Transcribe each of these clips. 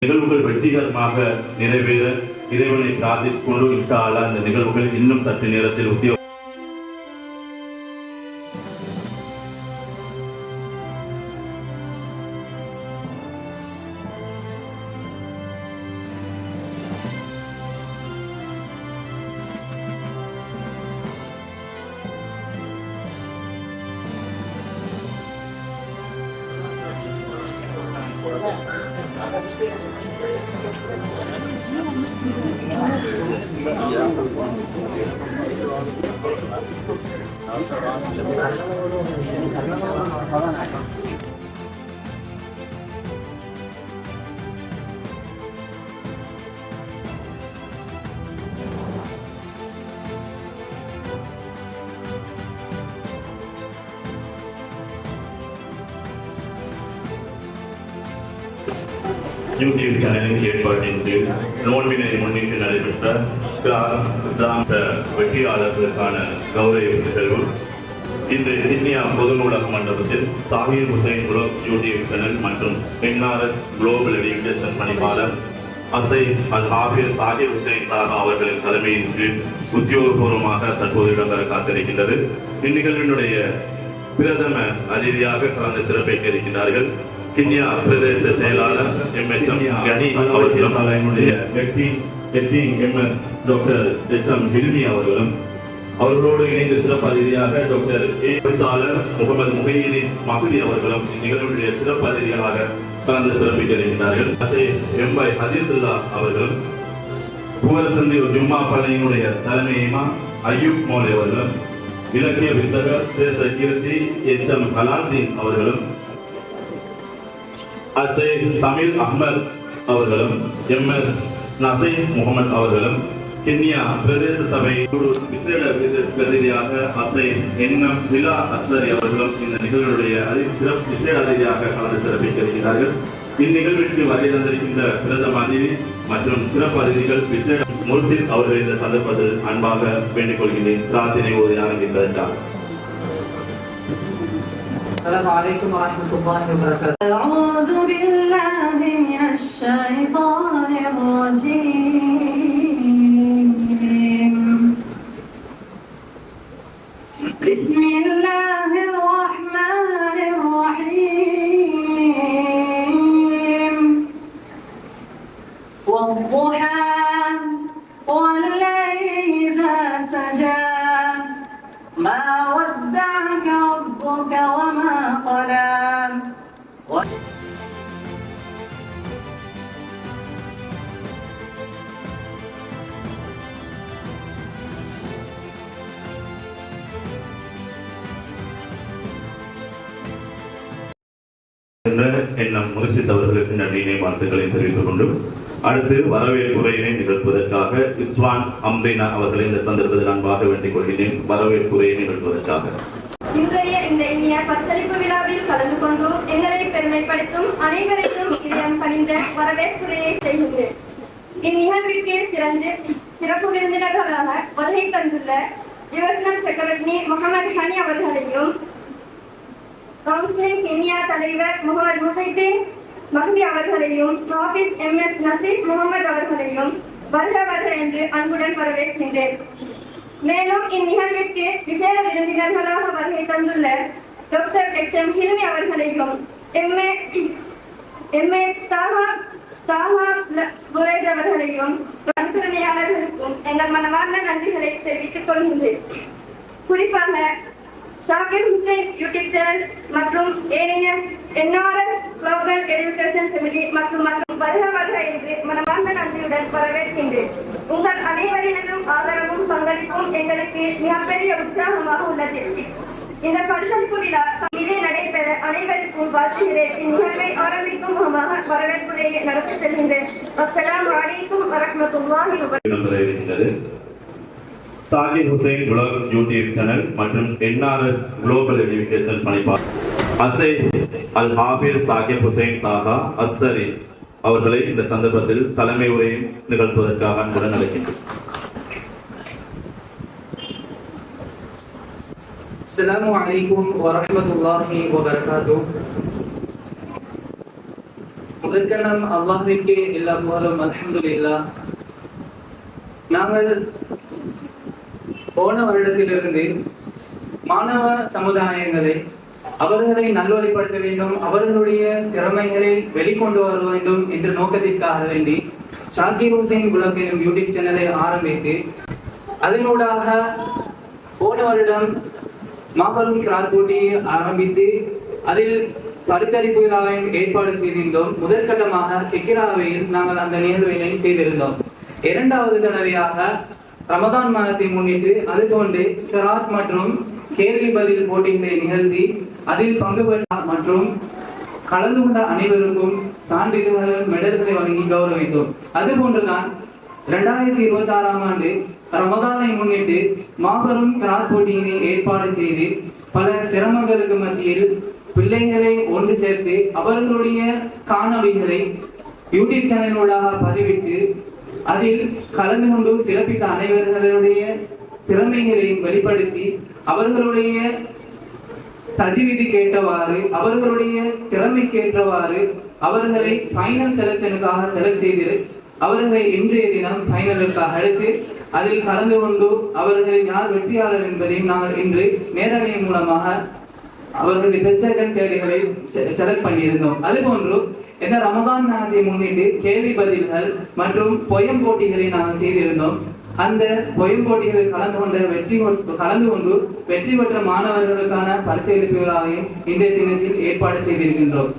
நிகழ்வுகள் வெற்றிகரமாக நிறைவேற இறைவனை பிரார்த்தித்துக் கொண்டு இன்ஷா அல்லாஹ் அந்த நிகழ்வுகள் இன்னும் சற்று நேரத்தில் உத்தியோக யூடியூப் சேனலின் ஏற்பாட்டின் கீழ் நோன்பினை முன்னிட்டு நடைபெற்ற இஸ்லாம் வெற்றியாளர்களுக்கான கௌரவ நிகழ்வு இன்று இந்தியா பொது நூலக மண்டபத்தில் சாஹிர் ஹுசைன் குலோப் யூடியூப் சேனல் மற்றும் NRS குளோபல் எஜுகேஷன் பணிப்பாளர் அசை அல் ஹாஃபிஸ் சாஹிர் ஹுசைன் தாகா அவர்களின் தலைமையின் கீழ் உத்தியோகபூர்வமாக தற்போது இடம்பெற காத்திருக்கின்றது. இந்நிகழ்வினுடைய பிரதம அதிதியாக கலந்து சிறப்பிக்க இருக்கின்றார்கள். கிண்ணியா பிரதேச செயலாளர் MHM கனி அவர்களும் MS டாக்டர் HM ஹில்மி அவர்களும் அவர்களோடு இணைந்து சிறப்பு அதிதியாக டாக்டர் பேசாளர் முகமது முகையினின் மகுதி அவர்களும் இந்நிகழ்வுடைய சிறப்பு அதிதிகளாக கலந்து சிறப்பிக்க இருக்கின்றார்கள். MY ஹதீதுல்லா அவர்களும் புகழசந்தி ஜும்மா பள்ளியினுடைய தலைமை இமாம் அய்யூப் மௌலி அவர்களும் இலக்கிய வித்தகர் தேச கீர்த்தி HM ஹலால்தீன் அவர்களும் சமீர் அஹ்மத் அவர்களும் MS நசீம் முகமது அவர்களும் கிண்ணியா பிரதேச சபை விசேட பிரதிநிதியாக NM விலா அஸ்லரி அவர்களும் இந்த நிகழ்வுடைய சிறப்பு விசேட அதிதியாக கலந்து சிறப்பிக்க இருக்கிறார்கள். இந்நிகழ்விற்கு வருகை தந்திருக்கின்ற பிரதம அதிதி மற்றும் சிறப்பு அதிதிகள் விசேட முர்சித் அவர்கள் இந்த சந்தர்ப்பத்தில் அன்பாக வேண்டிக் கொள்கின்றேன். பிரார்த்தனை ஓதி ஆரம்பிப்பதற்காக. السلام عليكم ورحمة الله وبركاته. أعوذ بالله من الشيطان الرجيم. بسم الله الرحمن الرحيم. والضحى والليل إذا سجى ما ودعك ربك وما قلى. எண்ணம் முர்சித் அவர்களுக்கு நன்றியினை வாழ்த்துக்களை தெரிவித்துக் கொண்டு அடுத்து வரவேற்புரையினை நிகழ்த்துவதற்காக இஸ்வான் அம்ரினா அவர்களை இந்த சந்தர்ப்பத்தில் அன்பாக வேண்டிக் கொள்கிறேன். வரவேற்புரையை நிகழ்த்துவதற்காக இன்றைய இந்த இனிய பரிசளிப்பு விழாவில் கலந்து கொண்டு எங்களை பெருமைப்படுத்தும் அனைவருக்கும் இதயம் கனிந்த வரவேற்புரையை செய்கின்றேன். இந்நிகழ்விற்கு சிறப்பு விருந்தினர்களாக வருகை தந்துள்ள டிவிஷனல் செக்ரட்டரி முகமது ஹனி அவர்களையும் கவுன்சிலிங் கிண்ணியா தலைவர் முகமது முஹைதீன் மஹதி அவர்களையும் ஹாஃபிஸ் MS நசீர் முகமது அவர்களையும் வருக வருக என்று அன்புடன் வரவேற்கின்றேன். மேலும் இந்நிகழ்விற்கு விசேட விருந்தினர்களாக வருகை தந்துள்ள டாக்டர் HM ஹில்மி அவர்களையும் MA தாஹா புலேஜ் அவர்களையும் அனுசரணையாளர்களுக்கும் எங்கள் மனமார்ந்த நன்றிகளை தெரிவித்துக் கொள்கின்றேன். குறிப்பாக ஷாகிர் ஹுசைன் யூடியூப் சேனல் மற்றும் ஏனைய NRS குளோபல் எஜுகேஷன் ஃபேமிலி மற்றும் வருக வருக என்று மனமார்ந்த நன்றியுடன் வரவேற்கின்றேன். உங்கள் அனைவரினதும் ஆதரவும் பங்களிப்பும் எங்களுக்கு மிகப்பெரிய உற்சாகமாக உள்ளது. இந்த பரிசளிப்பு விழா இதை நடைபெற அனைவருக்கும் வாழ்த்துகிறேன். இந்நிகழ்வை ஆரம்பிக்கும் முகமாக வரவேற்புரையை நடத்தி செல்கின்றேன். அஸ்ஸலாமு அலைக்கும் வரஹ்மத்துல்லாஹி வபரகாத்துஹு. சாஹிர் ஹுசைன் உலக யூடியூப் சேனல் மற்றும் NRS குளோபல் எஜுகேஷன் பணிப்பாளர் அல் ஹாஃபிஸ் சாஹிர் ஹுசைன் தாகா அஸ்ஸரி அவர்களை இந்த சந்தர்ப்பத்தில் தலைமை உரையை நிகழ்த்துவதற்காக அன்புடன் அழைக்கின்றேன். السلام عليكم ورحمة الله وبركاته. முதற்கணம் அல்லாஹ்விற்கே எல்லா புகழும் அல்ஹம்துலில்லாஹ். நாங்கள் போன வருடத்திலிருந்து மாணவ சமுதாயங்களை அவர்களை நல்வழிப்படுத்த வேண்டும், அவர்களுடைய திறமைகளை வெளிக்கொண்டு வர வேண்டும் என்ற நோக்கத்திற்காக வேண்டி ஷாகிர் ஹுசைன் புலக் எனும் யூடியூப் சேனலை ஆரம்பித்து அதனூடாக போன வருடம் மாபெரும் கிராத் போட்டியை ஆரம்பித்து அதில் பரிசளிப்பு விழாவை ஏற்பாடு செய்திருந்தோம். முதற்கட்டமாக கிக்கிராவையில் நாங்கள் அந்த நிகழ்வினை செய்திருந்தோம். இரண்டாவது தடவையாக ரமதான் மாதத்தை முன்னிட்டு அது போன்று கிராத் மற்றும் கேள்வி பதில் போட்டிகளை நிகழ்த்தி அதில் பங்கு பெற்ற மற்றும் கலந்து கொண்ட அனைவருக்கும் சான்றிதழ்கள் மெடல்களை வழங்கி கௌரவித்தோம். அதுபோன்றுதான் 2026ஆம் ஆண்டு ரமதானை முன்னிட்டு மாபெரும் கிராத் போட்டியினை ஏற்பாடு செய்து பல சிரமங்களுக்கு மத்தியில் பிள்ளைகளை ஒன்று சேர்த்து அவர்களுடைய காணொளிகளை யூடியூப் சேனலூடாக பதிவிட்டு அதில் கலந்து கொண்டு சிறப்பித்த அனைவர்களுடைய திறமைகளையும் வெளிப்படுத்தி அவர்களுடைய தஜ்வீதுக்கு ஏற்றவாறு அவர்களுடைய திறமைக்கு ஏற்றவாறு அவர்களை ஃபைனல் செலக்ஷனுக்காக செலக்ட் செய்து அவர்களை இன்றைய தினம் ஃபைனலுக்காக எடுத்து அதில் கலந்து கொண்டு அவர்களின் யார் வெற்றியாளர் என்பதையும் நாங்கள் இன்று நேரலை மூலமாக அவர்களுடைய பெஸ்ட் செகண்ட் தேர்வுகளை செலக்ட் பண்ணியிருந்தோம். அதுபோன்று இந்த ரமதான் மாதத்தை முன்னிட்டு கேள்வி பதில்கள் மற்றும் பொயம் போட்டிகளை நாங்கள் செய்திருந்தோம். அந்த பொயம் போட்டிகளில் கலந்து கொண்டு வெற்றி பெற்ற மாணவர்களுக்கான பரிசளிப்பு விழாவையும் இன்றைய தினத்தில் ஏற்பாடு செய்திருக்கின்றோம்.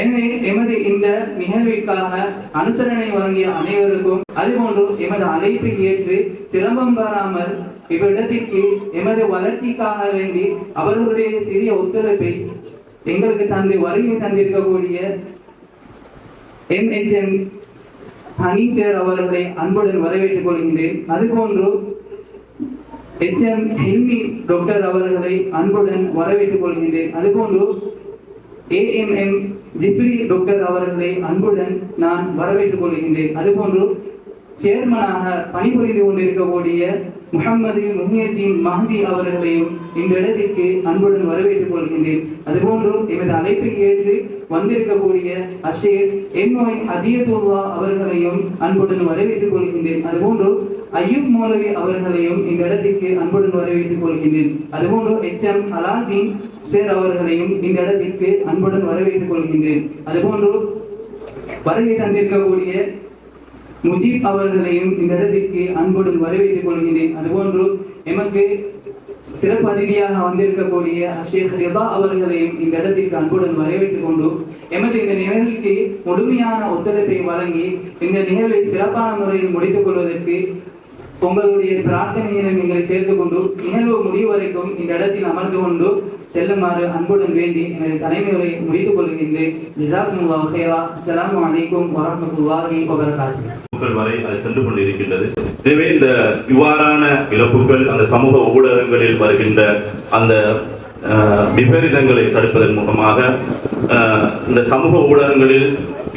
எனவே எமது இந்த நிகழ்விற்காக அனுசரணை வழங்கிய அனைவருக்கும் அதுபோன்று எமது அழைப்பை ஏற்று சிரமம் வராமல் இவ்விடத்திற்கு எமது வளர்ச்சிக்காக வேண்டி அவர்களுடைய சிறிய ஒத்துழைப்பை எங்களுக்கு வருகை தந்திருக்கக்கூடிய MHM ஹனீசர் அவர்களை அன்புடன் வரவேற்றுக் கொள்கின்றேன். அதுபோன்று HM ஹில்மி டாக்டர் அவர்களை அன்புடன் வரவேற்றுக் கொள்கின்றேன். அதுபோன்று AMM ஜிப்ரி டாக்டர் அவர்களை அன்புடன் நான் வரவேற்றுக் கொள்கின்றேன். அதுபோன்று சேர்மனாக பணிபுரிந்து கொண்டிருக்கக்கூடிய முஹம்மது முஹியத்தீன் மஹதி அவர்களையும் இந்த இடத்திற்கு அன்புடன் வரவேற்றுக் கொள்கின்றேன். அதுபோன்று எமது அழைப்பை ஏற்று வந்திருக்கக்கூடிய அஷேர் MY அதியதுல்லா அவர்களையும் அன்புடன் வரவேற்றுக் கொள்கின்றேன். அதுபோன்று அய்யூப் மௌலவி அவர்களையும் இந்த இடத்திற்கு அன்புடன் வரவேற்றுக் கொள்கின்றேன். அதுபோன்று HM அலாதீன் சேர் அவர்களையும் இந்த இடத்திற்கு அன்புடன் வரவேற்றுக் கொள்கின்றேன். அதுபோன்று வருகை தந்திருக்கக்கூடிய முஜீப் அவர்களையும் இந்த இடத்திற்கு அன்புடன் வரவேற்றுக் கொள்கின்றேன். அதுபோன்று எமக்கு சிறப்பு அதிதியாக வந்திருக்கக்கூடிய ஷேக் ரிதா அவர்களையும் இந்த இடத்திற்கு அன்புடன் வரவேற்றுக் கொண்டு எமது இந்த நிகழ்வுக்கு முழுமையான ஒத்துழைப்பை வழங்கி இந்த நிகழ்வை சிறப்பான முறையில் முடித்துக் கொள்வதற்கு உங்களுடைய பிரார்த்தனையை எங்களை சேர்த்துக் கொண்டு நிகழ்வு முடிவு வரைக்கும் இந்த இடத்தில் அமர்ந்து கொண்டு செல்லுமாறு அன்புடன் வேண்டி எனது தலைமைகளை முடித்துக் கொள்கின்றேன். ஜஸாக்குமுல்லாஹு கைரா. அஸ்ஸலாமு அலைக்கும் வரஹ்மத்துல்லாஹி வபரகாத்துஹு. வரை அது சென்று கொண்டிருக்கின்றது. எனவே இந்த இவ்வாறான இழப்புகள் அந்த சமூக ஊடகங்களில் வருகின்ற அந்த விபரீதங்களை தடுப்பதன் மூலமாக இந்த சமூக ஊடகங்களில்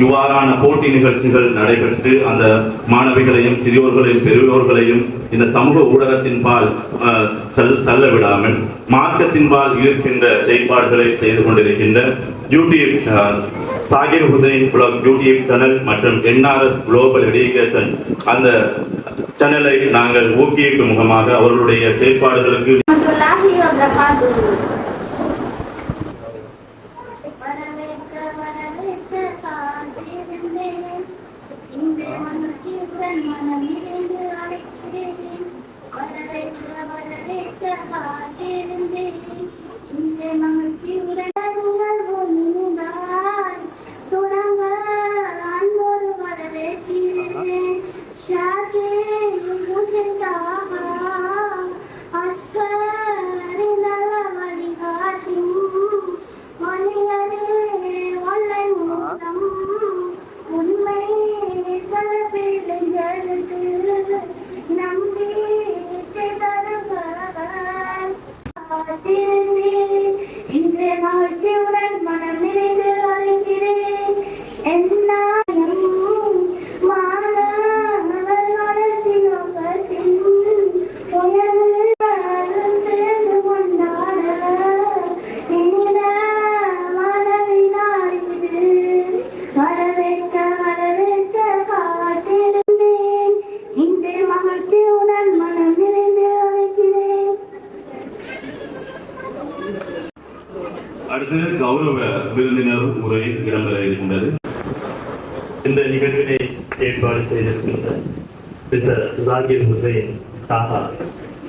இவ்வாறான போட்டி நிகழ்ச்சிகள் நடைபெற்று அந்த மாணவிகளையும் சிறியோர்களையும் பெரியோர்களையும் இந்த சமூக ஊடகத்தின் பால் தள்ள விடாமல் மார்க்கத்தின் பால் இருக்கின்ற செயல்பாடுகளை செய்து கொண்டிருக்கின்ற யூடியூப் ஷாகிர் ஹுசைன் புலக் யூடியூப் சேனல் மற்றும் NRS குளோபல் எடுகேஷன் அந்த சேனலை நாங்கள் ஊக்குவிக்கும் முகமாக அவர்களுடைய செயல்பாடுகளுக்கு வரவே கௌரவ விருந்தினர் உரை இடம்பெற இருக்கின்றது. இந்த நிகழ்வினை ஏற்பாடு செய்திருக்கின்ற மிஸ்டர் ஜாகிர் ஹுசைன் தாஹா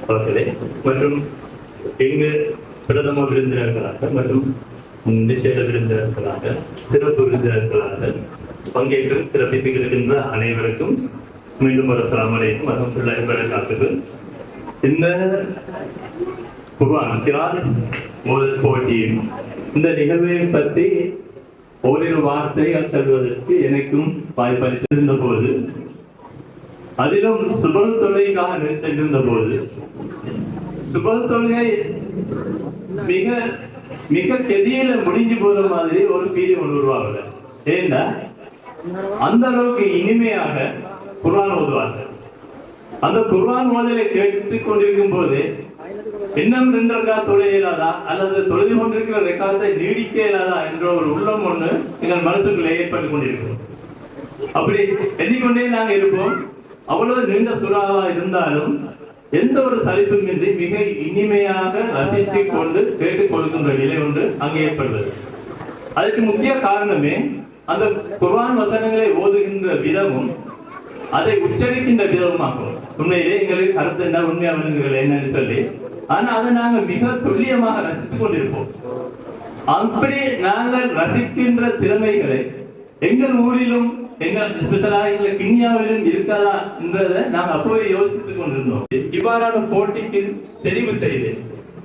அவர்களே மற்றும் இங்கு பிரதம விருந்தினர்களாக மற்றும் நிஷேத விருந்தினர்களாக சிறப்பு விருந்தினர்களாக பங்கேற்று சிறப்பித்திருக்கின்ற அனைவருக்கும் மீண்டும் ஒரு அஸ்ஸலாமு அலைக்கும் வரஹ்மத்துல்லாஹி வபரகாத்துஹு. இந்த குர்ஆன் கிராத் முதல் போட்டியின் இந்த நிகழ்வை பற்றி ஓரிரு வார்த்தைகள் சொல்வதற்கு எனக்கும் வாய்ப்பளித்திருந்த போது, அதிலும் சுபல் தொழுகைக்காக சென்றிருந்த போது சுபல் தொழுகை மிக மிக கெதியில முடிஞ்சு போற மாதிரி ஒரு பீரியட் ஒன்று உருவாகல. ஏன்னா அந்த அளவுக்கு இனிமையாக குர்ஆன் ஓதுவார்கள். அந்த குர்ஆன் ஓதலை கேட்டுக் கொண்டிருக்கும் போது இன்னும் 2 ரக்காத் தொழ இயலாதா அல்லது தொழுது கொண்டிருக்கிற ரக்காத்தை நீடிக்க இயலாதா என்ற ஒரு உள்ளம் ஒன்று எங்கள் மனசுக்குள்ளே ஏற்பட்டுக் கொண்டிருக்கும். அப்படி எண்ணிக்கொண்டே நாங்கள் இருப்போம். அவ்வளவு நீண்ட சூறாவா இருந்தாலும் எந்த ஒரு சலிப்புமின்றி மிக இனிமையாக ரசித்துக் கொண்டு கேட்டுக் கொடுக்கின்ற நிலை ஒன்று அங்கே ஏற்படுவது. அதற்கு முக்கிய காரணமே அந்த குர்ஆன் வசனங்களை ஓதுகின்ற விதமும் அதை உச்சரிக்கின்ற விதமாகும். உண்மையிலே எங்களுக்கு கருத்து என்ன உண்மையா விளங்குகள் என்னன்னு சொல்லி, ஆனா அதை நாங்கள் மிக துல்லியமாக ரசித்துக் கொண்டிருப்போம். அப்படி நாங்கள் ரசிக்கின்ற திறமைகளை எங்கள் ஊரிலும் எங்கள் ஸ்பெஷலாக எங்கள் கிண்ணியாவிலும் இருக்காதா என்பதை நாங்கள் அப்போவே யோசித்துக் கொண்டிருந்தோம். இவ்வாறான போட்டிக்கு தெரிவு செய்து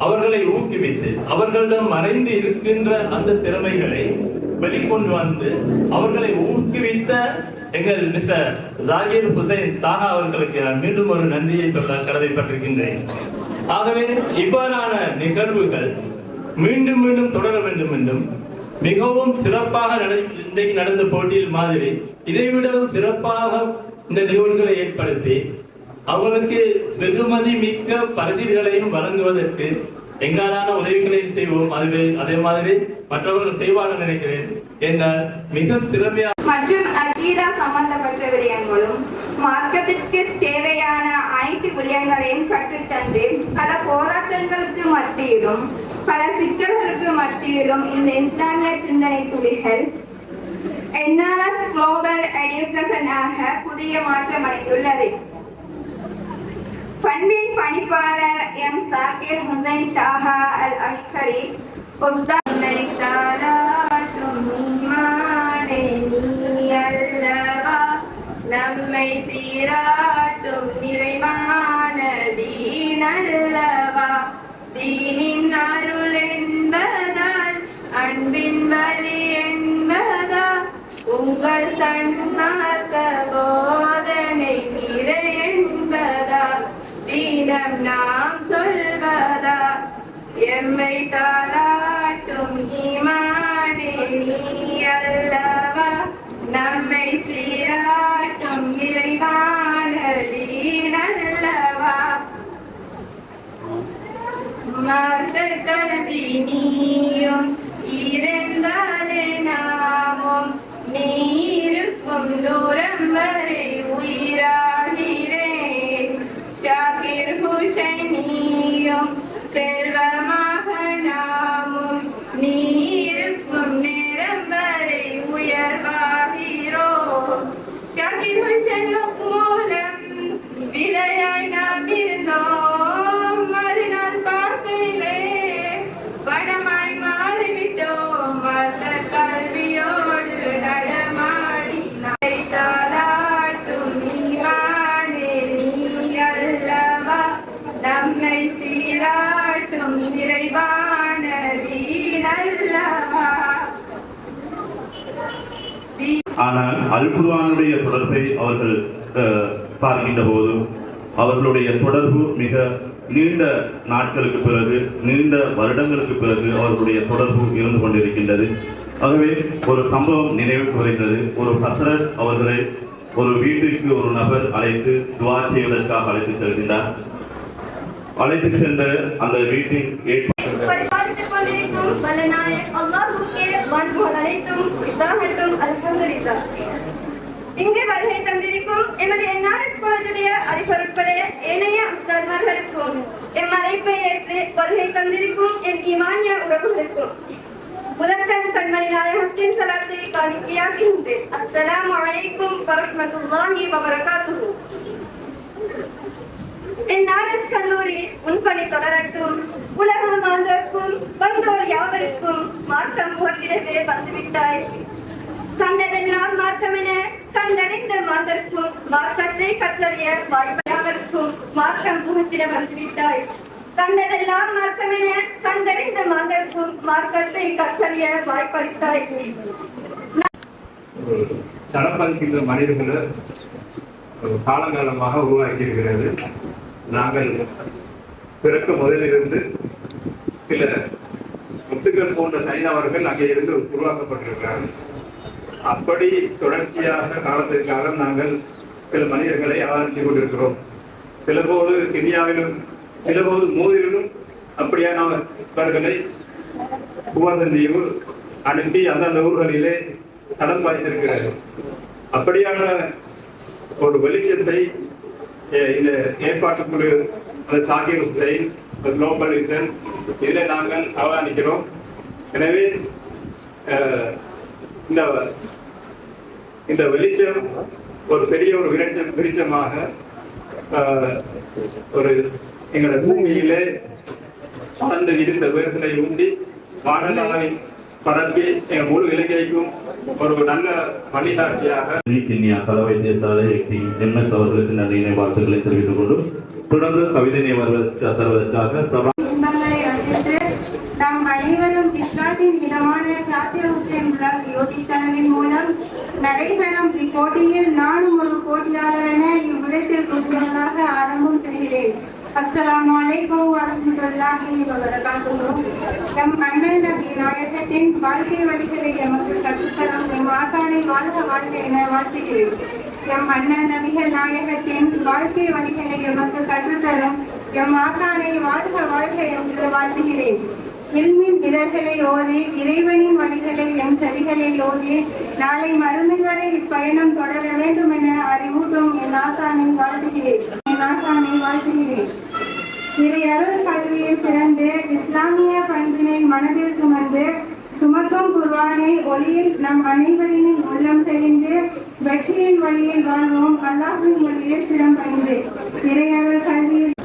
அவர்களை ஊக்குவித்து அவர்களிடம் மறைந்து இருக்கின்ற அந்த திறமைகளை வெளிக்கொண்டு வந்து அவர்களை ஊக்குவித்த எங்கள் மிஸ்டர் ஜாகிர் ஹுசைன் தாஹா அவர்களுக்கு நான் மீண்டும் ஒரு நன்றியை சொல்ல கடமைப்பட்டிருக்கின்றேன். ஆகவே இவ்வாறான நிகழ்வுகள் மீண்டும் மீண்டும் தொடர வேண்டும் என்றும் மிகவும் சிறப்பாக இன்றைக்கு நடந்த போட்டியில் மாதிரி இதைவிட சிறப்பாக இந்த நிகழ்வுகளை ஏற்படுத்தி அவங்களுக்கு வெகுமதி மிக்க பரிசுகளையும் வழங்குவதற்கு எங்களான உதவிகளையும் செய்வோம். அதே மாதிரி மற்றவர்கள் செய்வார்கள் நினைக்கிறேன். என்ன மிக திறமையா மற்றும் அகீதா சம்பந்தப்பட்ட விடயங்களும் மார்க்கத்திற்கு தேவையான அனைத்து விடயங்களையும் கற்றுத்தந்து பல போராட்டங்களுக்கு மத்தியிலும் பல சிக்கல்களுக்கு மத்தியிலும் இந்த இஸ்லாமிய சிந்தனை துளிகள் என்ஆர்எஸ் குளோபல் எஜுகேஷன் ஆக புதிய மாற்றம் அடைந்துள்ளது. பண்பின் பணிப்பாளர் எம் ஜாகிர் ஹுசைன் தாஹா அல் அஷ்கரி நம்மை சீராட்டும் நிறைவான தீனல்லவா, தீனின் அருள் என்பதால் அன்பின் வழி என்பதா, உங்கள் சன்மார்க்க போதனை நிறை என்பதா, தீனம் நாம் சொல்வதா, எம்மை தாளாட்டும் ஈமானே நீ அல்லவா, நம்மை சீராட்டும் இறைவான தீனல்லவா. மார்க்க கல்வி நீயும் இருந்தாலே நாமும் நீருக்கும் தூரம் வரை உயிராகிறேன். ஷாகிர் ஹுசைனியும் செல்வமாக நாமும் நீருக்கும் நேரம் வரை உயர்வாகிறோம். ஷாகிர் ஹுசைன் மூலம் விதையாய் நாம் இருந்தோம். மறுநாள் பார்க்கையிலே படமாய் மாறிவிட்டோம். மற்ற கல்வியோடு நடமாடி தாளாட்டும் நீவானே நீ அல்லவா, நம்மை சீராட்டும் நிறைவான தீனல்லவா. ஆனால் அல் குர்ஆனுடைய தொடர்பை அவர்கள் பார்க்கின்ற போது அவர்களுடைய தொடர்பு மிக நீண்ட நாட்களுக்கு பிறகு நீண்ட வருடங்களுக்கு பிறகு அவர்களுடைய தொடர்பு இருந்து கொண்டிருக்கின்றது. ஆகவே ஒரு சம்பவம் நினைவுக்கு வருகிறது. ஒரு ஹஸ்ரத் அவர்களை ஒரு வீட்டிற்கு ஒரு நபர் அழைத்து துவா செய்வதற்காக அழைத்து செல்கின்றார். அழைத்து சென்ற அந்த வீட்டின் பரிபாலித்துக் கொண்டிருக்கும் வல்லநாயகன் அல்லாஹ்வுக்கே வாழ்த்துகள் அனைத்தும் இதாகட்டும். அல்ஹம்துலில்லாஹ். இங்கு வருகை தந்திருக்கும் எமது என்ஆர்எஸ் காலேஜுடைய அதிபர் உட்பட ஏனைய உஸ்தாத்மார்களுக்கும் எம் அழைப்பை ஏற்று வருகை தந்திருக்கும் என் ஈமானிய உறவுகளுக்கும் முதற்கண் கண்மணி நாயகத்தின் சலாத்தை காணிக்கையாக்குகின்றேன். அஸ்ஸலாமு அலைக்கும் வரஹ்மத்துல்லாஹி வபரகாத்துஹு. என்ஆர்எஸ் கல்லூரி உன்பணி தொடரட்டும். உலக மாந்தர்க்கும் வந்தோர் யாவருக்கும் மார்க்கம் போற்றிடவே வந்துவிட்டாய். கண்டதெல்லாம் மார்க்கமென கண்டறிந்த மாந்தர்க்கும் மார்க்கத்தை கற்றறிய வாய்ப்பவருக்கும் மார்க்கம் புகட்டிட வந்துவிட்டாய். கண்டதெல்லாம் மார்க்கமென கண்டறிந்த மாந்தர்க்கும் மார்க்கத்தை கற்றறிய வாய்ப்பளித்தாய். தளப்பதிக்கின்ற மனிதர்களை காலங்காலமாக உருவாக்கி இருக்கிறது. நாங்கள் பிறக்க முதலிலிருந்து சில முத்துக்கள் போன்ற தனிநபர்கள் அங்கே இருந்து உருவாக்கப்பட்டிருக்கிறார்கள். அப்படி தொடர்ச்சியாக காலத்திற்கு காலம் நாங்கள் சில மனிதர்களை ஆதரித்துக் கொண்டிருக்கிறோம். சிலபோது கென்யாவிலும் சிலபோது மோதிலும் அப்படியானவர்களை குவாதந்தீவு அனுப்பி அந்தந்த ஊர்களிலே தடம் பாய்ச்சிருக்கிறது. அப்படியான ஒரு வெளிச்சத்தை இந்த ஏற்பாட்டுக்குழு சாகிர் ஹுசைன் குளோபல் விஷன் இதில் நாங்கள் அவதானிக்கிறோம். எனவே இந்த வெளிச்சம் ஒரு பெரிய ஒரு விருட்சமாக ஒரு எங்களோட பூமியிலே வளர்ந்து இருந்த வேர்களை ஊண்டி வானலாவை பரப்பி எங்கள் முழு இலங்கைக்கும் ஒரு நல்ல வழிகாட்டியாக கிண்ணியா கள வைத்தியசாலை MS அவர்களுக்கு நன்றியினை வாழ்த்துக்களை தெரிவித்துக் கொண்டு தொடர்ந்து கவிதையை தருவதற்காக சபா நாம் அனைவரும் இஸ்லாத்தின் தினமான சாத்திர ஹுசேன் யோசித்தனவின் மூலம் நடைபெறும் இப்போட்டியில் நானும் ஒரு போட்டியாளர் என இவ்விடத்தில் கூடுதலாக ஆரம்பம் செய்கிறேன். அஸ்ஸலாமு அலைக்கும் வரஹ்மத்துல்லாஹி வபரகாத்துஹு. எம் அண்ணன் நபி நாயகத்தின் வாழ்க்கை வழிகளை எமக்கு கற்றுத்தரும் எம் ஆசானை வாழ்க வாழ்க என வாழ்த்துகிறேன். எம் அண்ணன் நபிகள் நாயகத்தின் வாழ்க்கை வழிகளை எமக்கு கற்றுத்தரும் எம் ஆசானை வாழ்க வாழ்க என்று வாழ்த்துகிறேன். இல்மின் இதழ்களை ஓதி இறைவனின் வழிகளை எம் செவிகளில் ஓதி நாளை மறுமை வரை இப்பயணம் தொடர வேண்டும் என அறிவூட்டும் என் ஆசானை வாழ்த்துகிறேன். இறை அருள் கல்வியில் சிறந்து இஸ்லாமிய பண்பினை மனதில் சுமந்து சுமக்கும் குர்ஆனை ஒளியில் நம் அனைவரின் உள்ளம் தெளிந்து வெற்றியின் வழியில் வாழ்வோம். அல்லாஹ்வின் வழியில் சிரம் பணிந்து இறை அருள் கல்வியில்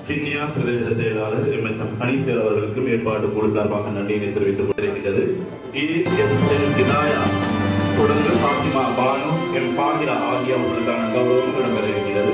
கிண்ணியா பிரதேச செயலாளர் அனீசர் அவர்களுக்கும் ஏற்பாடு குழு சார்பாக நன்றியினை தெரிவித்துக் கொண்டிருக்கிறது. தொடர்ந்து பாத்திமா பானு எம் பாகிரா ஆகியவர்களுக்கான கௌரவம் இடம்பெற இருக்கிறது.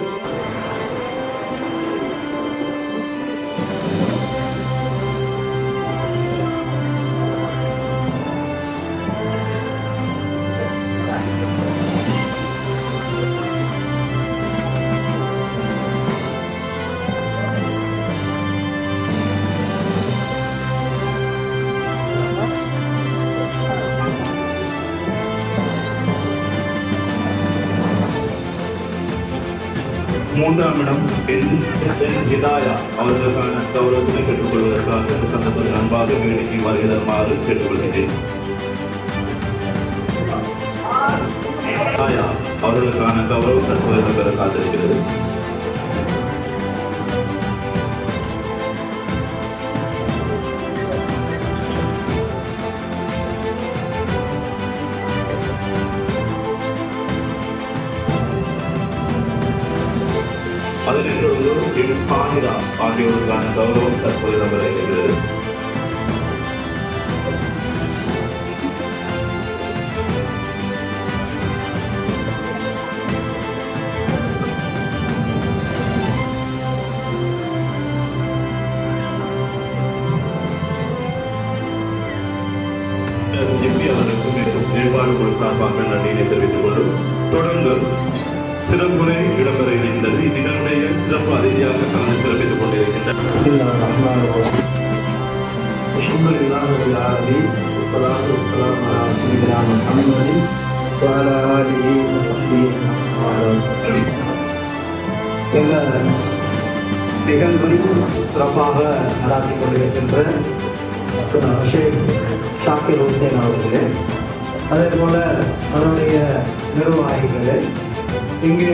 மூன்றாம் இடம் ஹிதாயா அவர்களுக்கான கௌரவத்தினை பெற்றுக் கொள்வதற்காக இந்த சந்தர்ப்பத்தில் அன்பாக வேடிக்கை வருகை தருமாறு கேட்டுக்கொள்கிறேன். ஹிதாயா அவர்களுக்கான கௌரவம் தற்போது பெற காத்திருக்கிறது. அதனைத் சானிதா ஆகியோருக்கான கௌரவம் தற்போது நடைபெற இருக்கிறது. ஜிப்பி அவர்களுக்கும் ஏற்பாடு குழு சார்பாக நன்றியை தெரிவித்துக் கொண்டும் தொடர்ந்து சிறப்புரை இடம்பெற இருக்கின்றது. இந்நிகழ்வுடைய சிறப்பு அதிதியாக கலந்து சிறப்பித்துக் கொண்டிருக்கின்றனர். நிகழ்வையும் சிறப்பாக நடாத்தி கொண்டிருக்கின்ற ஷேக் ஷாக்கிர் ஹுசேன் அவர்களே, அதே போல அவருடைய நிர்வாகிகளே, இங்கே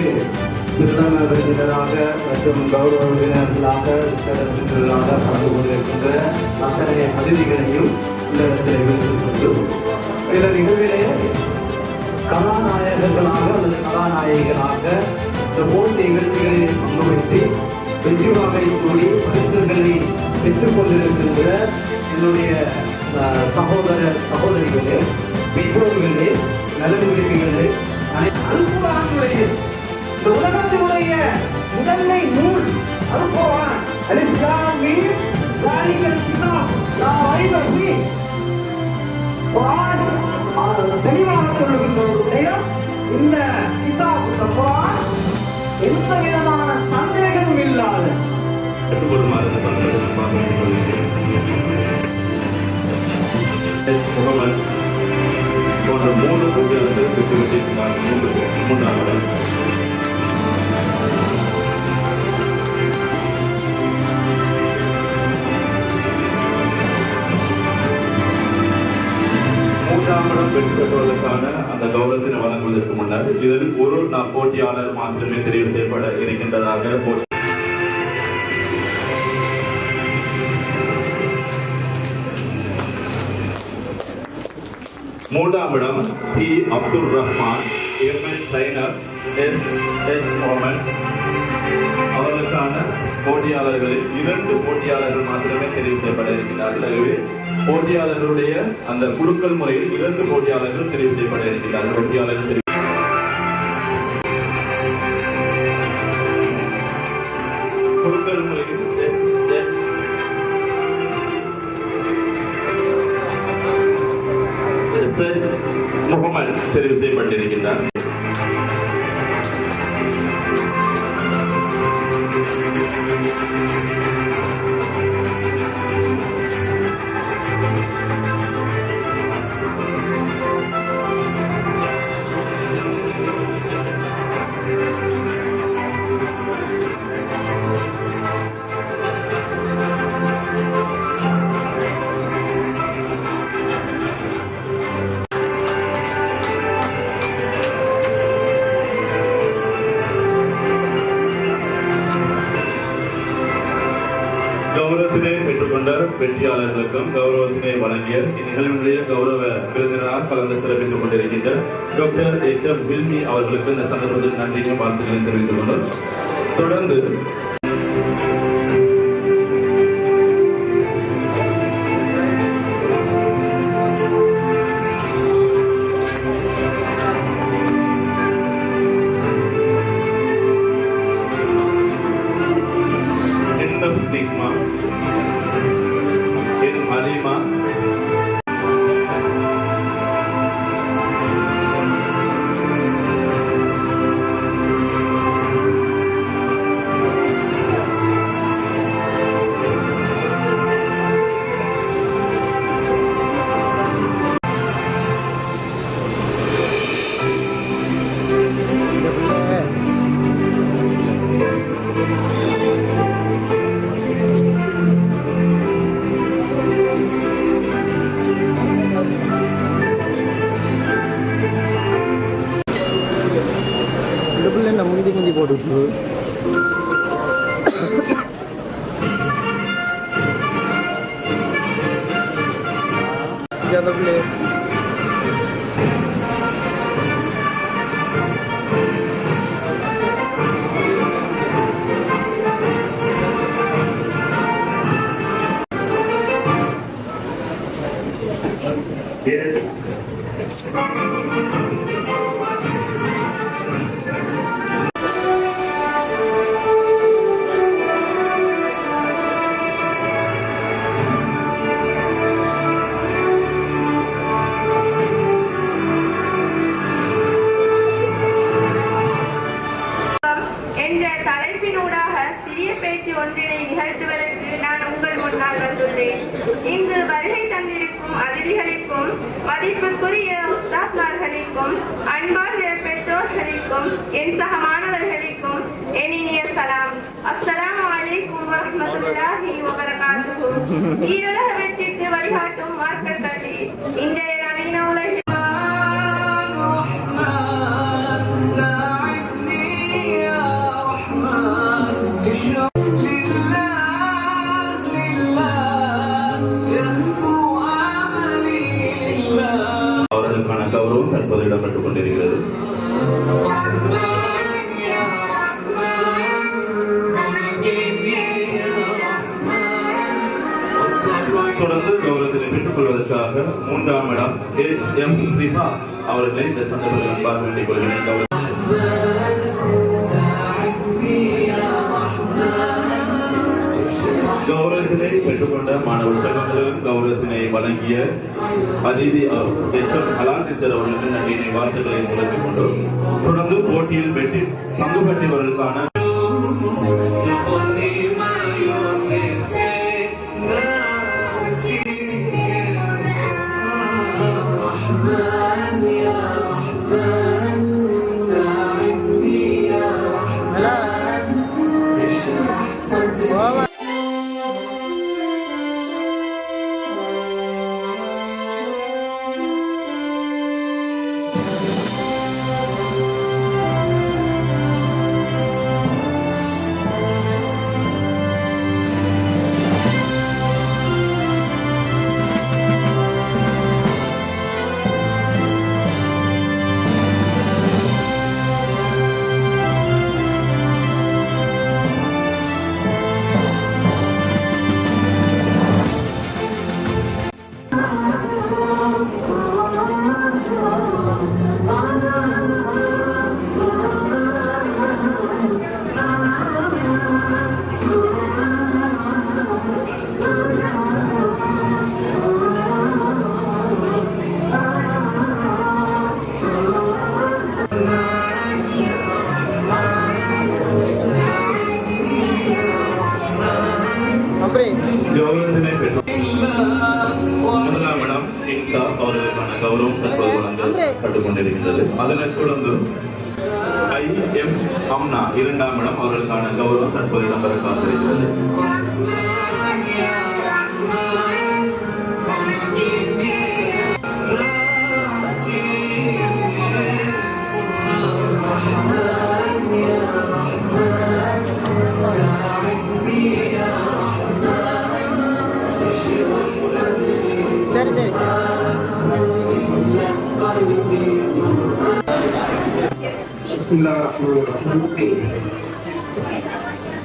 விருதுநகர் விருந்தினராக மற்றும் கௌரவ விருந்தினர்களாக விருந்தினர்களாக கலந்து கொண்டிருக்கின்ற அத்தனை அதிதிகளையும் இந்த இடத்தில் விருது இந்த நிகழ்விலே கதாநாயகர்களாக அல்லது கதாநாயகிகளாக இந்த போட்டி நிகழ்ச்சிகளில் பங்கு வைத்து வெற்றிவாகை கூடி பரிசுகளை பெற்றுக் கொண்டிருக்கின்ற என்னுடைய சகோதர சகோதரிகளே, பெற்றோர்களே, நலன் விரும்பிகளே, அல்குர்ஆனுடைய இந்த உலகத்தினுடைய முதன்மை நூல் அல்குர்ஆன் அலிஃப் லாம் மீம் ஸாலிகல் கிதாப் லா ரைப ஃபீஹ். குர்ஆன் தெளிவாக சொல்லுகின்ற ஒரு விடயம், இந்த கிதாப் இந்த குர்ஆன் எந்த விதமான சந்தேகமும் இல்லாத பெற்றுக்கொள்ளுமாறு இந்த சந்தர்ப்பத்தில் முகமது போன்ற 3 போட்டியாளர்கள் பெற்றுவிட்டிருக்கிறார்கள். மூன்றாம் இடம் வெற்றி பெறுவதற்கான அந்த கௌரவத்தினை வழங்குவதற்கு முன்னர் இதில் ஒரு போட்டியாளர் மாத்திரமே தெரிவு செய்யப்பட இருக்கின்றதாக மூன்றாம் இடம் T Abdul Rahman, MN Sainar, S Mohammed அவர்களுக்கான போட்டியாளர்களில் 2 போட்டியாளர்கள் மாத்திரமே தெரிவு செய்யப்பட இருக்கின்றார்கள். ஆகவே போட்டியாளர்களுடைய அந்த குழுக்கள் முறையில் 2 போட்டியாளர்கள் தெரிவு செய்யப்பட இருக்கின்றார்கள். போட்டியாளர்கள் குழுக்கள் முறையில் முகமது தெரிவு செய்யப்பட்டிருக்கின்றார். கௌரவத்தினை பெற்றுக்கொண்ட வெற்றியாளர்களுக்கும் கௌரவத்தினை வழங்கிய இந்நிகழ்வுடைய கௌரவ விருந்தினராக கலந்து சிறப்பித்துக் கொண்டிருக்கின்ற டாக்டர் HM வில்மி அவர்களுக்கு இந்த சந்தர்ப்பத்தில் நன்றியும் வாழ்த்துக்களை தெரிவித்துக் கொண்டு தொடர்ந்து முந்தி முந்தி போட்டுட்டு அந்த பிள்ளை என்ற தலைப்பினூடாக சிறிய பேச்சு ஒன்றினை நிகழ்த்துவதற்கு நான் உங்கள் முன்னால் வந்துள்ளேன். இங்கு வருகை தந்திருக்கும் அதிதிகளுக்கும் மதிப்புக்குரிய உஸ்தாத்மார்களுக்கும் அன்பார்ந்த பெற்றோர்களுக்கும் என் சக மாணவர்களுக்கும் என் இனிய சலாம். அஸ்ஸலாமு அலைக்கும் வரஹ்மத்துல்லாஹி வபரகாத்துஹு. ஈருலக வெற்றிக்கு வழிகாட்டும் மார்க்க கல்வி இன்றைய நவீன உலகில் அவர்களுக்கான கௌரவம் தற்போது இடம்பெற்றுக் கொண்டிருக்கிறது. தொடர்ந்து கௌரவத்தினை பெற்றுக் கொள்வதற்காக 3ஆம் இடம் HM ரிபா அவர்களை இந்த சந்தர்ப்பத்தில் பார்க்க வேண்டிக் கொள்கிறேன். கௌரவத்தினை பெற்றுக்கொண்ட மாணவர் செல்வங்களும் கௌரவத்தினை வழங்கிய அதிதி HM அலாதின் சார் அவர்களுக்கு நன்றியினை வாழ்த்துக்களை முழக்கிக் கொண்டோம். தொடர்ந்து போட்டியில் வெற்றி பங்கு பெற்றவர்களுக்கான கௌரவத்தினை பெற்று 1ஆம் இடம் இன்சா அவர்களுக்கான கௌரவம் தற்போது வழங்கப்பட்டுக் கொண்டிருக்கிறது. அதனைத் தொடர்ந்து IM அம்னா 2ஆம் இடம் அவர்களுக்கான கௌரவம் தற்போது இடம்பெற காத்திருக்கிறது.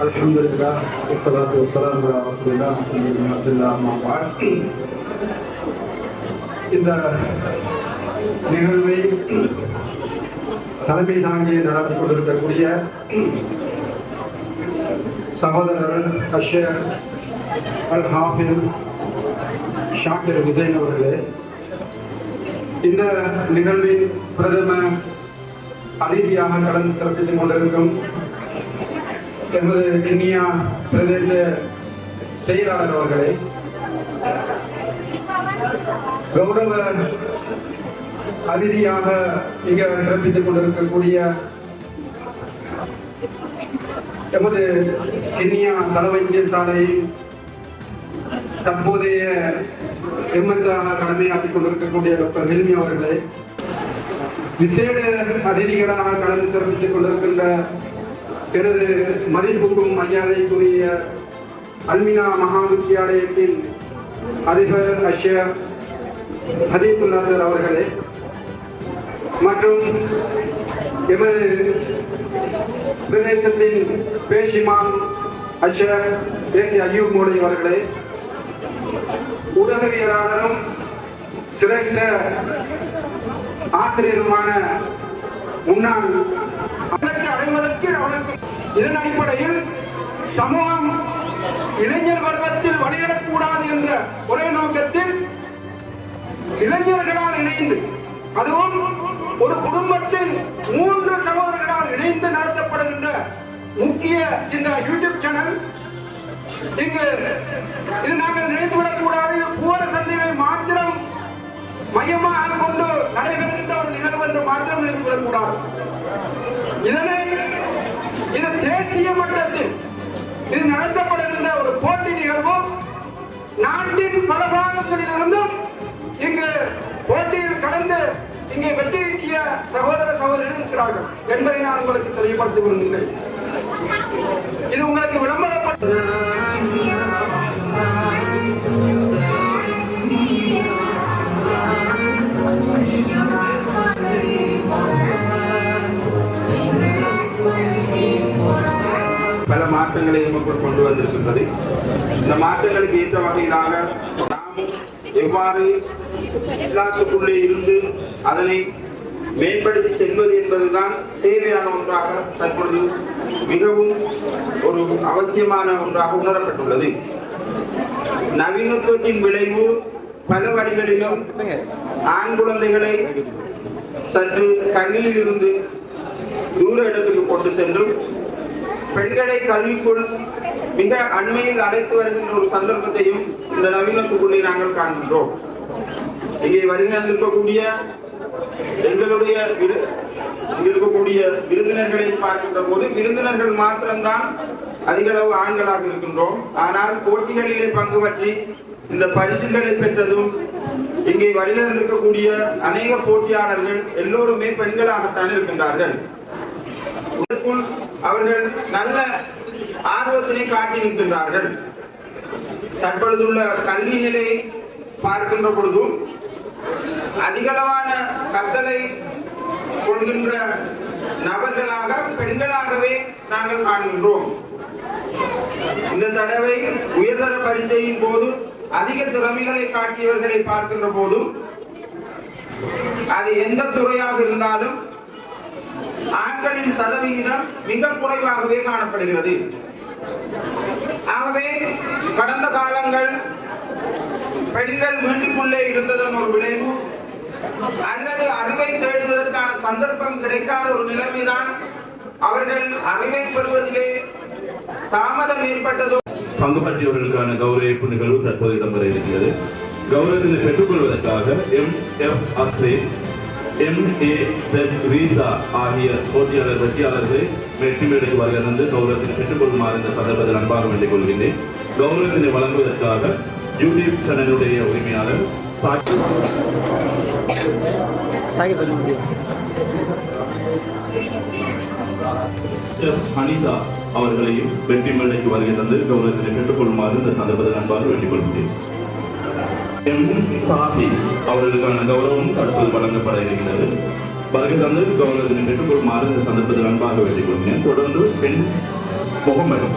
அல்ஹம்துலில்லாஹ் வஸ்ஸலாத்து வஸ்ஸலாமு அலா ரசூலில்லாஹ் முஹம்மது பின் அப்துல்லாஹ் அம்மா பஅத். இந்த நிகழ்வை தலைமை தாங்கி நடந்து கொண்டிருக்கக்கூடிய சகோதரர் அஷர் அல் ஹாஃபில் ஷாக்கிர் ஹுசைன் அவர்களே, இந்த நிகழ்வின் பிரதம அதிதியாக கடந்து சிறப்பித்துக் கொண்டிருக்கும் எமது கிண்ணியா பிரதேச செயலாளர் அவர்களே, கௌரவ அதிதியாக இங்க சிறப்பித்துக் கொண்டிருக்கக்கூடிய எமது கிண்ணியா தள வைத்தியசாலையின் தற்போதைய MS கடமையாற்றிக் கொண்டிருக்கக்கூடிய டாக்டர் ஹில்மி அவர்களே, விசேட அதிதிகளாக கலந்து சிறப்பித்துக் கொண்டிருக்கின்ற எனது மதிப்புக்கும் மரியாதைக்குரிய அல்மினா மகா வித்தியாலயத்தின் அதிபர் அஷர் ஹதீபுல்லா சார் அவர்களே மற்றும் எமது பிரதேசத்தின் பேஷிமான் அஷர் ஏசி அய்யூப் மோடி அவர்களே, ஊடகவியலாளரும் சிரேஷ்ட ஆசிரியருமான முன்னாள் அடைவதற்கு அவனுக்கு இதன் அடிப்படையில் சமூகம் இளைஞர் பருவத்தில் வழியிடக்கூடாது என்ற ஒரே நோக்கத்தில் இளைஞர்களால் இணைந்து, அதுவும் ஒரு குடும்பத்தில் 3 சகோதரர்களால் இணைந்து நடத்தப்படுகின்ற முக்கிய இந்த யூடியூப் சேனல் இங்கு இது நாங்கள் நினைத்துவிடக்கூடாது. பூர சந்தையை மாத்திரம் மையமாக கொண்டு நடைபெறுகின்ற ஒரு நிகழ்வு என்று மாத்திரம் நினைத்துவிடக்கூடாது. இது தேசிய மட்டத்தில் இது நடத்தப்படுகின்ற ஒரு போட்டி நிகழ்வு. நாட்டின் பல பாகங்களிலிருந்தும் இங்கு போட்டியில் கடந்து இங்கே வெற்றிய சகோதர சகோதரிகள் இருக்கிறார்கள் என்பதை நான் உங்களுக்கு தெளிவுபடுத்தி விரும்புகிறேன். இது உங்களுக்கு விளம்பரப்பட்ட பல மாற்றங்களை நமக்குள் கொண்டு வந்திருக்கின்றது. இந்த மாற்றங்களுக்கு ஏற்ற வகையிலாக நாம் எவ்வாறு இஸ்லாத்துக்குள்ளே இருந்து அதனை மேம்படுத்தி செல்வது என்பதுதான் தேவையான ஒன்றாக தற்பொழுது மிகவும் ஒரு அவசியமான ஒன்றாக உணரப்பட்டுள்ளது. நவீனத்துவத்தின் விளைவு பல வழிகளிலும் ஆண் குழந்தைகளை சற்று கல்வியில் இருந்து தூர இடத்துக்கு கொண்டு சென்றும் பெண்களை கல்விக்குள் மிக அண்மையில் அழைத்து வருகின்ற ஒரு சந்தர்ப்பத்தையும் இந்த நவீனத்துக்குள்ளே நாங்கள் காண்கின்றோம். இங்கே வருகின்ற எங்களுடைய இருக்கக்கூடிய விருந்தினர்களை பார்க்கின்ற போது விருந்தினர்கள் மாத்திரம்தான் அதிக அளவு ஆண்களாக இருக்கின்றோம். ஆனால் போட்டிகளிலே பங்கு பற்றி இந்த பரிசுகளை பெற்றதும் இங்கே வருகிற இருக்கக்கூடிய அநேக போட்டியாளர்கள் எல்லோருமே பெண்களாகத்தான் இருக்கின்றார்கள். அவர்கள் நல்ல ஆர்வத்தினை காட்டி நிற்கின்றார்கள். தற்பொழுதுள்ள கல்வி நிலையை பார்க்கின்ற பொழுதும் அதிகளவான கற்றலை கொள்கின்ற நபர்களாக பெண்களாகவே நாங்கள் காண்கின்றோம். இந்த தடவை உயர்தர பரீட்சையின் போது அதிக திறமைகளை காட்டியவர்களை பார்க்கின்ற போதும் அது எந்த துறையாக இருந்தாலும் ஆண்களின் சதவிகிதம் மிக குறைவாகவே காணப்படுகிறது. ஆகவே கடந்த காலங்கள் பெண்கள் வீட்டுக்குள்ளே இருந்ததன் ஒரு விளைவு அல்லது அறிவை தேடுவதற்கான சந்தர்ப்பம் கிடைக்காத ஒரு நிலைமைதான் அவர்கள் அறிவை பெறுவதிலே தாமதம் ஏற்பட்டதோ. பங்கு பற்றியவர்களுக்கான கௌரவிப்பு நிகழ்வு தற்போது இடம்பெற இருக்கிறது. கௌரவத்தினை பெற்றுக்கொள்வதற்காக MF அஸ்ரே, MAZ ரீசா ஆகிய போட்டியாளர் வெற்றியாளர்களை வெற்றி மேடைக்கு வருகிறது கௌரவத்தினை பெற்றுக்கொள்ளுமாறு இந்த சந்தர்ப்பத்தில் அன்பாக வேண்டிக் கொள்கின்றேன். கௌரவத்தினை வழங்குவதற்காக யூடியூப் சேனலுடைய உரிமையாளர் அனிதா அவர்களையும் வெற்றி மேடைக்கு வருகை தந்து கௌரவத்தினை பெற்றுக்கொள்ளுமாறு இந்த சந்தர்ப்பத்தில் அன்பாக வேண்டிக் கொள்கிறேன். சாதி அவர்களுக்கான கௌரவம் தற்போது வழங்கப்பட இருக்கிறது. வருகை தந்து கௌரவத்தினை பெற்றுக்கொள்ளுமாறு இந்த சந்தர்ப்பத்தில் அன்பாக வேண்டிக் கொள்கிறேன். தொடர்ந்து பெண் முகமது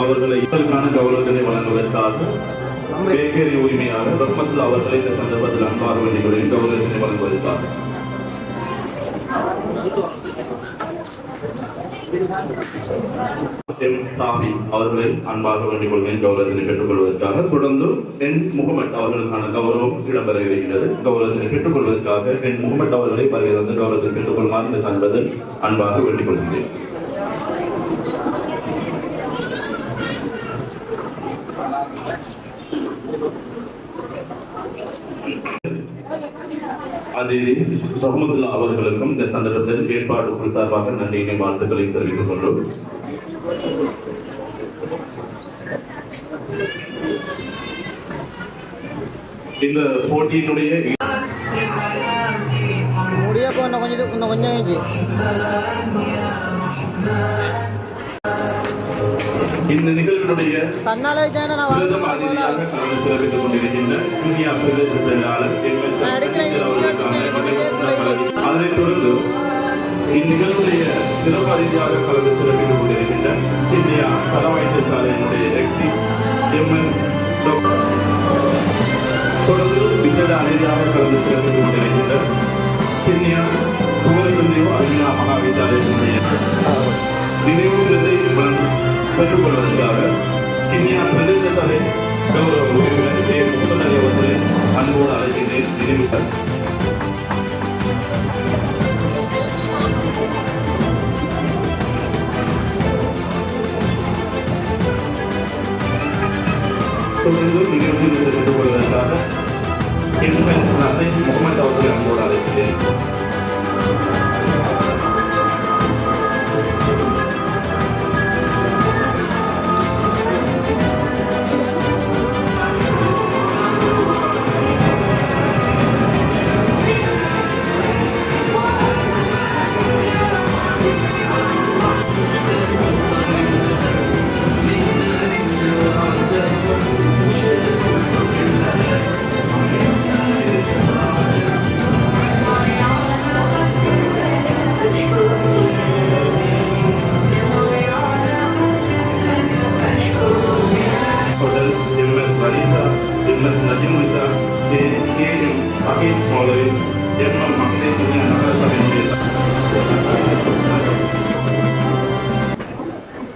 அவர்களை இதற்கான கௌரவத்தினை வழங்குவதற்காக பேக்கரி உரிமையாளர் ரஹ்மத்துல்லா அவர்களை இந்த சந்தர்ப்பத்தில் அன்பாக வேண்டிக் கொள்கிறேன். கௌரவத்தினை வழங்குவதற்காக சாமி அவர்களை அன்பாக வேண்டிக் கொள்கிறேன். கௌரவத்தினை பெற்றுக் கொள்வதற்காக தொடர்ந்து என் முகமது அவர்களுக்கான கௌரவம் இடம்பெற இருக்கிறது. கௌரவத்தினை பெற்றுக் கொள்வதற்காக என் முகமது அவர்களை வருகை தந்து கௌரவத்தை பெற்றுக் கொள்ளுமாறு இந்த சந்தர்ப்பத்தில் அன்பாக வேண்டிக் கொள்கிறேன். அதிதி ரஹ்மத்துல்லா அவர்களுக்கும் இந்த சந்தர்ப்பத்தில் ஏற்பாடு சார்பாக நன்றியினை வாழ்த்துக்களை தெரிவித்துக் கொண்டோம். இந்த போட்டியினுடைய முடியப்போ இன்னும் கொஞ்சம் ஆயிடுச்சு. இந்த நிகழ்வினுடைய தன்னாலே நான் பிரதம அதிதியாக கலந்து சிறப்பித்துக் கொண்டிருக்கின்ற இந்தியா பிரதேச செயலாளர் அதனைத் தொடர்ந்து இந்நிகழ்வுடைய சிறப்பு அதிதியாக கலந்து சிறப்பித்துக் கொண்டிருக்கின்ற இந்தியா கள வைத்தியசாலையினுடைய எக்டி எம்எஸ் தொடர்ந்து விசேட அதிதியாக கலந்து சிறப்பித்துக் கொண்டிருக்கின்ற இந்தியா குமரசந்தேவ அர்ஜுனா மகாவித்யாலயத்தினுடைய நினைவு விருதை பெற்றுக்கொள்வதற்காக கிண்ணியா பிரதேச சபை கௌரவ உறுப்பினர் கே. முகமது அவர்களை அன்போடு அழைக்கின்றேன். நினைவுகள் தொடர்ந்து நிகழ்ச்சியில் பெற்றுக்கொள்வதற்காக எம்எஸ் நசீம் முகமது அவர்களை அன்போடு அழைக்கின்றேன்.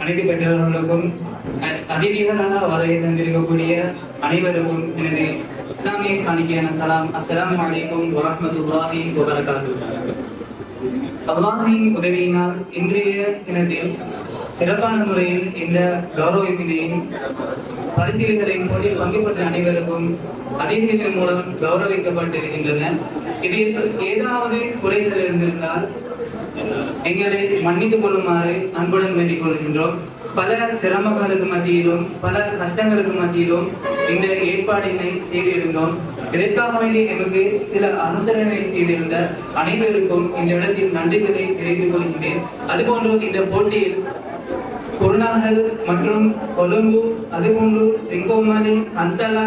அனைத்து பெற்றோர்களுக்கும் அதிதிகளாக வருகை தந்திருக்கக்கூடிய அனைவருக்கும் எனது இஸ்லாமிய காணிக்கையான சலாம். அஸ்ஸலாமு அலைக்கும் வரஹ்மத்துல்லாஹி வபரகாத்துஹு. அல்லாஹ்வின் உதவியினால் இன்றைய தினத்தில் சிறப்பான முறையில் இந்த கௌரவிப்பினையின் பரிசீலனைகளின் போட்டியில் பங்கு பெற்ற அனைவருக்கும் அதிதிகளின் மூலம் கௌரவிக்கப்பட்டிருக்கின்றன. இதில் ஏதாவது குறைகள் இருந்திருந்தால் எங்களை மன்னித்துக் கொள்ளுமாறு அன்புடன் வேண்டிக் கொள்கின்றோம். பல சிரமங்களுக்கு மத்தியிலும் பல கஷ்டங்களுக்கு மத்தியிலும் இந்த ஏற்பாடினை செய்திருந்தோம். இதற்காக வேண்டி எங்களுக்கு சில அனுசரணை செய்திருந்த அனைவருக்கும் இந்த இடத்தில் நன்றிகளை தெரிவித்துக் கொள்கின்றேன். அதுபோன்று இந்த போட்டியில் குருநாகல் மற்றும் கொழும்பு, அதுபோன்று ரிங்கோமலி, கந்தலா,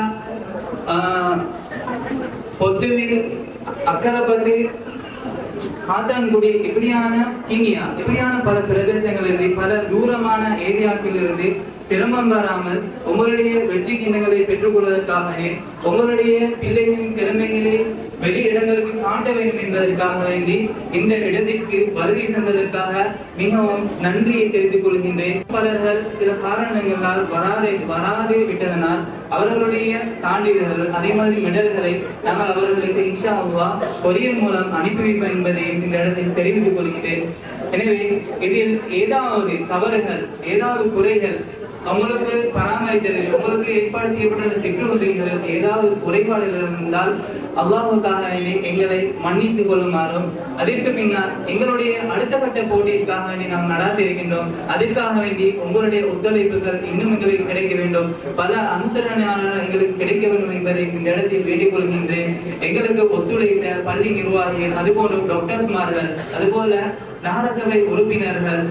பொத்துவில், அக்கரப்பள்ளி, காத்தான்குடி இப்படியான கிண்ணியா இப்படியான பல பிரதேசங்களிலிருந்து பல தூரமான ஏரியாக்களிலிருந்து சிரமம் வராமல் உங்களுடைய வெற்றி கிண்ணங்களை பெற்றுக்கொள்வதற்காக உங்களுடைய பிள்ளைகளின் திறமைகளை வெளி இடங்களுக்கு காட்ட வேண்டும் என்பதற்காக வேண்டி இந்த இடத்திற்கு வருகை தந்ததற்காக மிகவும் நன்றியை தெரிவித்துக் கொள்கின்றேன். பலர்கள் சில காரணங்களால் வராது விட்டதனால் அவர்களுடைய சான்றிதழ்கள் அதே மாதிரி மெடல்களை நாங்கள் அவர்களுக்கு இன்ஷா அல்லாஹ் கொரியர் மூலம் அனுப்பி வைப்போம் என்பதை இந்த இடத்தில் தெரிவித்துக் கொள்கிறேன். எனவே இதில் ஏதாவது தவறுகள் ஏதாவது குறைகள் உங்களுக்கு பராமரித்தது உங்களுக்கு ஏற்பாடு செய்யப்பட்ட செக்யூரிட்டிகள் ஏதாவது குறைபாடுகள் இருந்தால் அல்லாஹ்வுக்காக எங்களை மன்னித்துக் கொள்ளுமாறும் அதற்கு பின்னால் எங்களுடைய அடுத்த கட்ட போட்டிக்காக வேண்டி நாம் நடாத்தி இருக்கின்றோம். அதற்காக வேண்டி உங்களுடைய ஒத்துழைப்புகள் இன்னும் எங்களுக்கு கிடைக்க வேண்டும். பல அனுசரணையாளர்கள் எங்களுக்கு கிடைக்க வேண்டும் என்பதை இந்த இடத்தில் வேண்டிக் கொள்கின்றேன். எங்களுக்கு ஒத்துழைத்த பள்ளி நிர்வாகிகள், அதுபோன்று டாக்டர்ஸ்மார்கள், அதுபோல நகரசபை உறுப்பினர்கள்,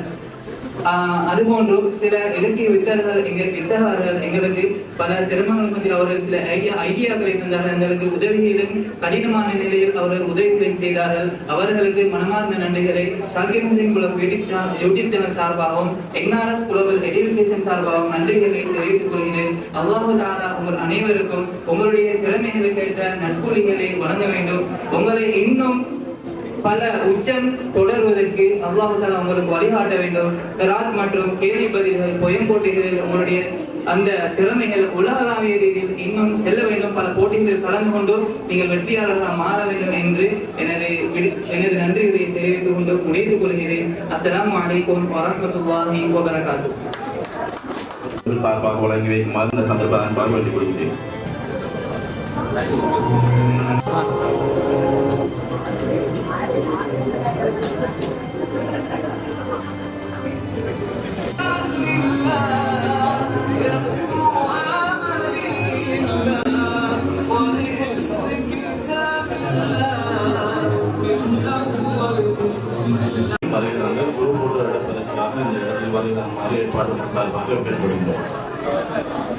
அதுபோன்று சில இலக்கிய வித்தகர்கள் எங்களுக்கு பல சிரமங்கள் மத்தியில் அவர்கள் சில ஐடியாக்களை தந்தார்கள். எங்களுக்கு உதவிகளின் கடினமான நிலையில் அவர்கள் உதவிகளை செய்தார்கள். அவர்களுக்கு மனமார்ந்த நன்றிகளை ஷாகிர் முஸ்லிம் குளம் யூடியூப் சேனல் சார்பாகவும் என்ஆர்எஸ் குளோபல் எஜுகேஷன் சார்பாகவும் நன்றிகளை தெரிவித்துக் கொள்கிறேன். அல்லாஹ் தஆலா உங்கள் அனைவருக்கும் உங்களுடைய திறமைகளுக்கு ஏற்ற நட்புலிகளை வழங்க வேண்டும். உங்களை இன்னும் பல உச்சம் தொடர்வதற்கு அல்லாஹ் தஆலா உங்களுக்கு வழிகாட்ட வேண்டும். கிராத் மற்றும் கேள்வி பதில்கள் பொயம் போட்டிகளில் உங்களுடைய அந்த திறமைகள் உலகளாவிய ரீதியில் இன்னும் செல்ல வேண்டும். பல போட்டிகளில் கலந்து கொண்டு நீங்கள் வெற்றியாளர்களாக மாற வேண்டும் என்று எனது நன்றிகளை தெரிவித்துக் கொண்டு முடித்துக் கொள்கிறேன். அஸ்ஸலாமு அலைக்கும் வரஹ்மத்துல்லாஹி வபரகாத்துஹு. சார்பாக வழங்கி வைக்குமாறு இந்த சந்தர்ப்ப அன்பாக வேண்டிக் கொள்கிறேன். ولحفظ كتاب الله தருமாறு ஏற்பாடு சார்பாக கேட்டுக்கொள்கிறோம்.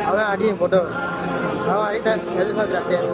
அவன் அடியும் போட்டோ அவன் அடித்தான் எதிர்பார்க்குறான் சரி